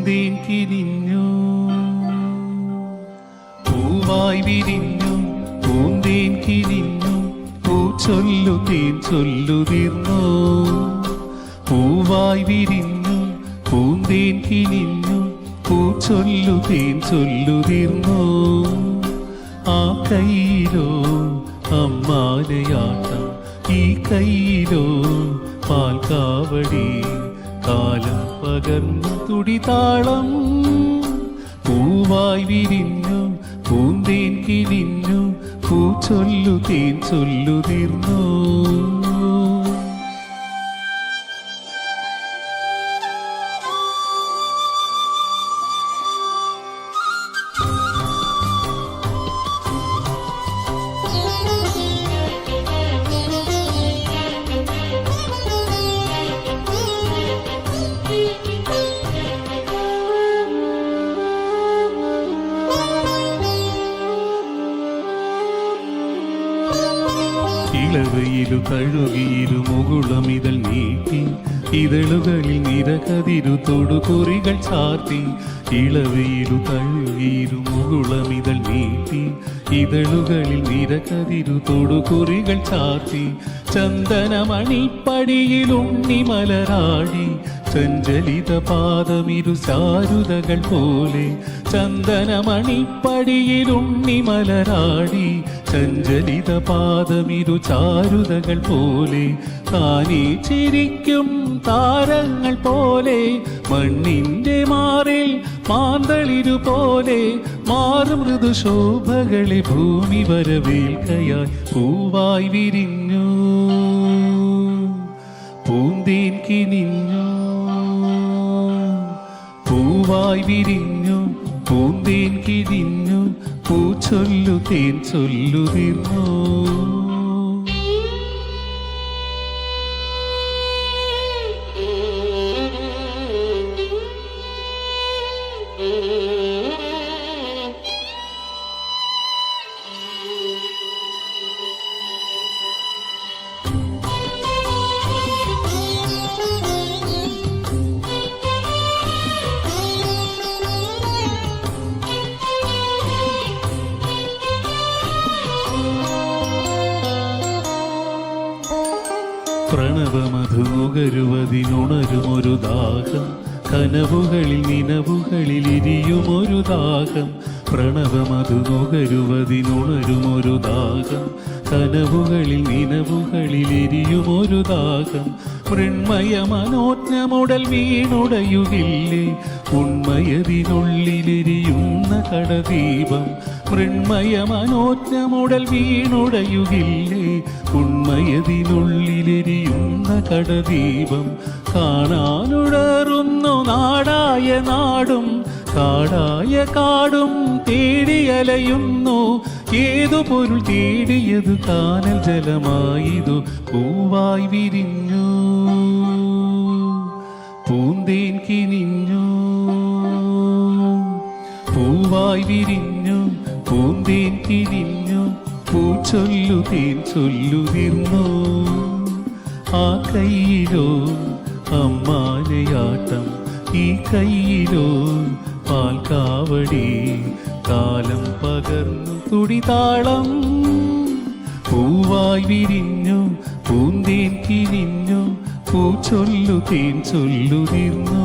പൂന്തേൻ കിനിഞ്ഞു പൂവായി വിരിഞ്ഞു പൂന്തേൻ കിനിഞ്ഞു പൂ ചൊല്ലു തേൻ ചൊല്ലുതിർന്നു പൂവായി വിരിഞ്ഞു പൂന്തേൻ കിനിഞ്ഞു പൂ ചൊല്ലു തേൻ ചൊല്ലുതിർന്നു ആ കൈയിലോ അമ്മാനയാട്ടം ഈ കൈയിലോ പാൽക്കാവടി കാലം പകർന്നു തുടിതാളം പൂവായി വിരിഞ്ഞു പൂന്തേൻ കിനിഞ്ഞു പൂ ചൊല്ലു തേൻ ചൊല്ലുതിർന്നു ഇളവയിലു തഴുകിയിരു മുകുളമിതൾ നീട്ടി ഇതളുകളിൽ നിരകതിരു തൊടുകുറികൾ ചാർത്തി ഇളവയിലു തഴുകിയിരു മുകുളമിതൾ നീട്ടി ഇതളുകളിൽ നിരകതിരു തൊടുകുറികൾ ചാർത്തി ചന്ദനമണിപ്പടിയിൽ ഉണ്ണിമലരാടി ചഞ്ചലിത പാദമിരു ചാരുതകൾ പോലെ ചന്ദനമണിപ്പടിയിൽ ഉണ്ണിമലരാടി ചഞ്ചലിത പാദമിരു ചാരുതകൾ പോലെ താനേ ചിരിക്കും താരങ്ങൾ പോലെ മണ്ണിന്റെ മാറിൽ മാന്തളിരു പോലെ മാറും ഋതുശോഭകളെ ഭൂമി വരവേൽക്കയായി പൂവായി വിരിഞ്ഞു പൂന്തേൻ കിനിഞ്ഞു പൂവായി വിരിഞ്ഞു പൂന്തേൻ കിനിഞ്ഞു പൂ ചൊല്ലു തേൻ ചൊല്ലുതിർന്നു പ്രണവമധുമുകരുവതിനുണരുമൊരു ദാഹം കനവുകളിൽ നിനവുകളിൽ ഇരിയുമൊരു ദാഹം പ്രണവമധുമുകരുവതിനുണരുമൊരു ദാഹം കനവുകളിൽ നിനവുകളിൽ എരിയുമൊരു ദാഹം മൃണ്മയ മനോജ്ഞമുടൽ വീണുടയുകില്ലേ ഉണ്മയതിനുള്ളിലെരിയുന്ന കടദീപം മൃണ്മയ മനോജ്ഞമുടൽ വീണുടയുകില്ലേ ഉണ്മയതിനുള്ളിലെരിയുന്ന കടദീപം കാണാനുടറുന്നു നാടായ നാടും കാടായ കാടും തേടിയലയുന്നു ഏതു പൊരുൾ തേടിയതു കാനൽ ജലമായതു പൂവായി വിരിഞ്ഞു പൂന്തേൻ കിനിഞ്ഞു പൂവായി വിരിഞ്ഞു പൂന്തേൻ കിനിഞ്ഞു പൂ ചൊല്ലു തേൻ ചൊല്ലുതിർന്നു ആ കൈയിലോ അമ്മാനയാട്ടം ഈ കൈയിലോ പാൽക്കാവടി കാലം പകർന്നു തുടിതാളം പൂവായി വിരിഞ്ഞു പൂന്തേൻ കിനിഞ്ഞു പൂ ചൊല്ലു തേൻ ചൊല്ലുതിർന്നു